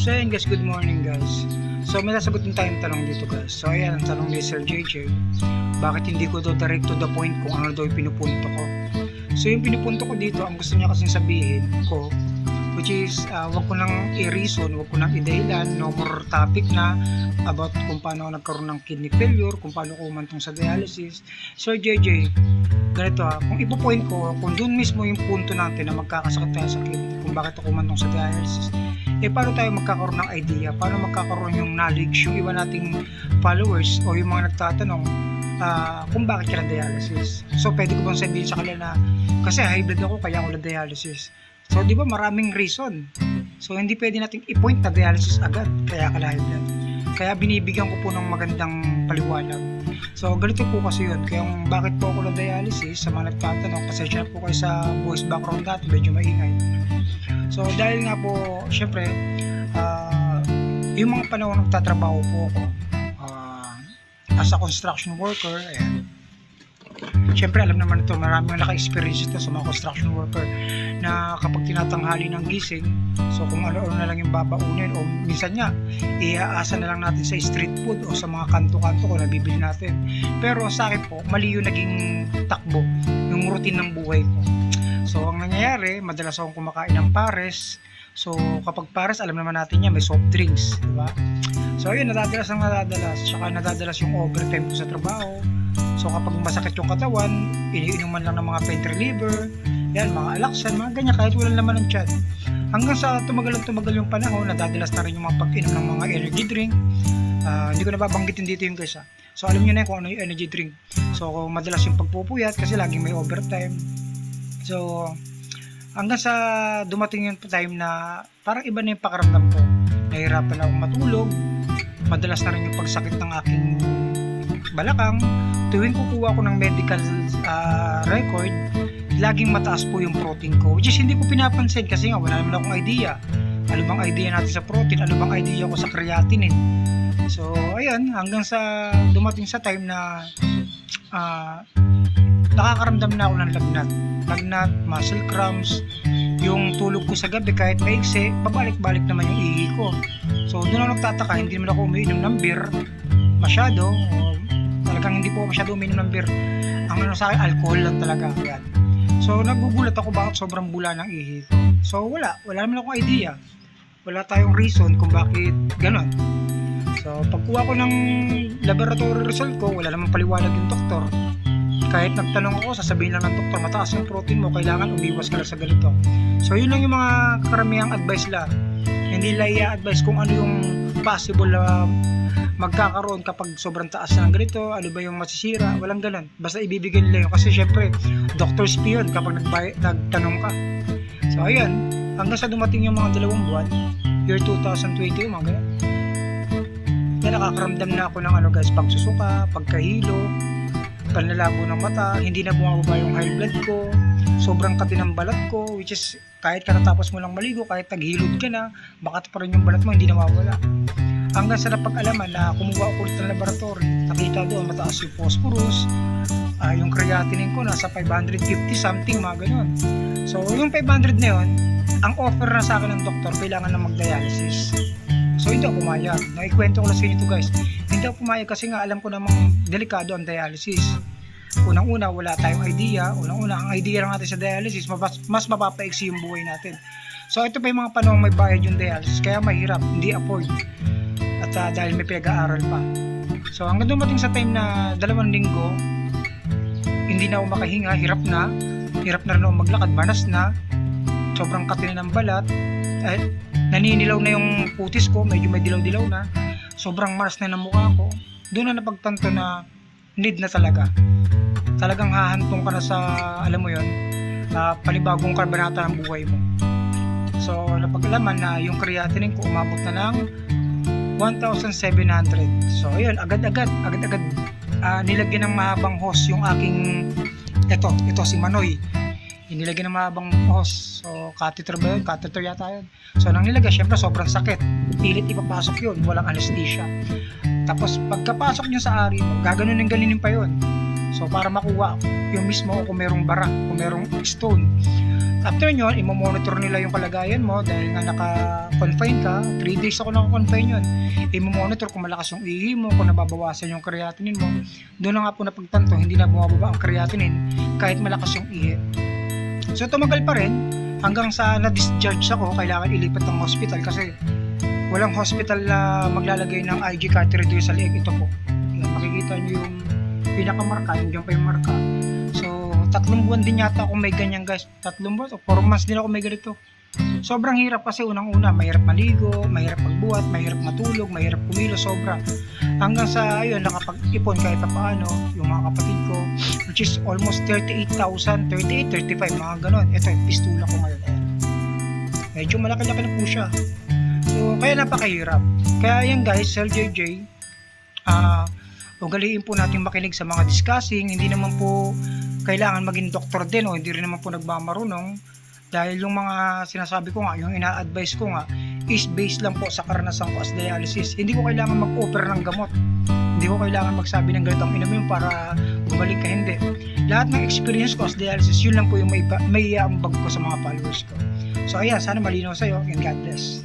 So ayan guys, good morning guys. So may nasagutin tayong tanong dito guys. So ayan, ang tanong ni Sir JJ, bakit hindi ko to direct to the point kung ano daw yung pinupunto ko? So yung pinupunto ko dito, ang gusto niya kasing sabihin ko, which is wag ko nang i-reason, wag ko nang i-dahilan, no more topic na about kung paano ako nagkaroon ng kidney failure, kung paano ko umantong sa dialysis. Sir JJ, ganito kung ipo-point ko, kung doon mismo yung punto natin na magkakasakit tayo sa kidney, kung bakit ako umantong sa dialysis, paano tayo magkakaroon ng idea, paano magkakaroon yung knowledge, yung iba nating followers o yung mga nagtatanong kung bakit ka na-dialysis. So pwede ko bang sabihin sa kanila na kasi high blood ako kaya ako na-dialysis. So di ba maraming reason. So hindi pwede nating i-point na dialysis agad kaya ka high blood. Kaya binibigyan ko po ng magandang paliwanag. So ganito po kasi yun. Kaya kung bakit po ako na-dialysis, sa mga nagtatanong, pasensya na po kayo sa voice background natin, medyo maingay. So dahil nga po, syempre, yung mga panahon nagtatrabaho po ako as a construction worker, ayan. Syempre alam naman ito, maraming naka-experience ito sa mga construction worker na kapag tinatanghali ng gising, so kung ano-ano na lang yung babaunin o minsan nga, iaasa na lang natin sa street food o sa mga kanto-kanto kung nabibili natin. Pero sa akin po, mali yung naging takbo, yung routine ng buhay ko. So ang nangyayari, madalas akong kumakain ng pares. So kapag pares, alam naman natin yan, may soft drinks, di ba? So ayun, nadadalas, tsaka nadadalas yung overtime ko sa trabaho. So kapag masakit yung katawan, iniinuman lang ng mga pain reliever, yan, mga alaksan, mga ganyan, kahit walang laman ng tiyan. Hanggang sa tumagal yung panahon, nadadalas na rin yung mga pag-inom ng mga energy drink. Hindi ko nababanggitin dito yung guys So alam nyo na kung ano yung energy drink. So kung madalas yung pagpupuyat kasi laging may overtime. So hanggang sa dumating yung time na parang iba na yung pakiramdam ko. Nahihirapan akong matulog. Madalas na rin yung pagsakit ng aking balakang. Tuwing kukuha ko ng medical record, laging mataas po yung protein ko, which is hindi ko pinapansin kasi nga wala naman akong idea. Ano bang idea natin sa protein? Ano bang idea ko sa creatinine? So ayan, hanggang sa dumating sa time na nakakaramdam na ako ng lagnat, muscle cramps, yung tulog ko sa gabi kahit maigsi, pabalik-balik naman yung ihi ko. So doon ako nagtataka, hindi naman ako umiinom ng beer masyado, talagang hindi po masyado umiinom ng beer. Ang ano sa akin, alcohol lang talaga. Yan. So nagugulat ako bakit sobrang bula ng ihi ko. So wala naman akong idea. Wala tayong reason kung bakit ganon. So pagkuha ko ng laboratory result ko, wala namang paliwanag yung doktor. Kahit nagtanong ako, sasabihin lang ng doktor, mataas yung protein mo, kailangan umiwas ka lang sa ganito. So yun lang yung mga karamihang advice lang. Hindi lang i-advise kung ano yung possible na magkakaroon kapag sobrang taas ng ganito, ano ba yung masisira, walang ganun. Basta ibibigay nila yun kasi syempre, doctor's fee yun kapag nagtanong ka. So ayun, hanggang sa dumating yung mga 2 buwan, year 2020, mga ganun. Kaya nakakaramdam na ako ng ano guys, pagsusuka, pagkahilo, panlalabo ng mata, hindi na bumababa yung high blood ko, sobrang kati ng balat ko, which is kahit katatapos mo lang maligo, kahit taghilod ka na, bakit pa rin yung balat mo, hindi na mawala. Hanggang sa napag-alaman na kumuha ako ulit ng laboratory, nakita doon mataas yung phosphorus, yung creatinine ko nasa 550 something, mga ganun. So yung 500 na yun, ang offer na sa akin ng doktor, kailangan na mag-dialysis. So hindi ako pumayag. Naikwento ko lang sa inyo ito guys. Hindi ako pumayag kasi nga alam ko namang delikado ang dialysis. Unang-una, wala tayong idea. Unang-una, ang idea lang natin sa dialysis, mas mapapaiksi yung buhay natin. So ito pa yung mga panahon may bayad yung dialysis, kaya mahirap, hindi afford. At dahil may pinag-aaral pa. So hanggang dumating sa time na 2 linggo, hindi na ako makahinga, hirap na rin ako maglakad, manas na, sobrang kati na ng balat, naninilaw na yung putis ko, medyo may dilaw-dilaw na, sobrang maras na ng mukha ko. Doon na napagtanto na need na talagang hahantong ka na sa, alam mo yun, panibagong karbanata ng buhay mo. So napag-alaman na yung creatinine ko umabot na ng 1,700. So ayun, agad-agad nilagyan ng mahabang hose yung aking ito si Manoy. Nilagyan ng mahabang hose. So catheter ba yun? Catheter yata yun. So nang nilagay, syempre sobrang sakit. Pilit ipapasok yun, walang anesthesia. Tapos pagkapasok nyo sa ari mo, gaganunin pa yun. So para makuha yung mismo kung merong bara, kung merong stone. After nyo, imo-monitor nila yung kalagayan mo dahil nga naka-confine ka. 3 days ako naka-confine yun. Imo-monitor kung malakas yung ihi mo, kung nababawasan yung creatinine mo. Doon na nga po napagtanto, hindi na bumababa ang creatinine kahit malakas yung ihi. So tumagal pa rin hanggang sa na-discharge ako, kailangan ilipat ng hospital kasi walang hospital na maglalagay ng IG catheter sa leeg. Ito po. Yan, makikita nyo yung pinakamarka, yung dyan pa yung marka. So 3 buwan din yata ako may ganyan guys. 3 buwan o 4 months din ako may ganito. Sobrang hirap kasi unang-una, mahirap maligo, mahirap magbuhat, mahirap matulog, mahirap kumilos, sobra. Hanggang sa ayun, nakapag-ipon kahit pa paano, yung mga kapatid ko, which is almost 38,000, 38, 35, mga ganon. Ito yung pistula ko ngayon. Ayan. Medyo malaki-laki na po siya. So, kaya napakahirap. Kaya yan guys, Sir JJ, ugaliin po natin makinig sa mga discussing. Hindi naman po kailangan maging doktor din o hindi rin naman po nagmamarunong. Dahil yung mga sinasabi ko nga, yung ina-advise ko nga, is based lang po sa karanasan ko as dialysis. Hindi ko kailangan mag-offer ng gamot. Hindi ko kailangan magsabi ng ganitong inumin para gumaling ka, hindi. Lahat ng experience ko as dialysis, yun lang po yung may iambag ko sa mga followers ko. So ayan, sana malinaw sa'yo and God bless.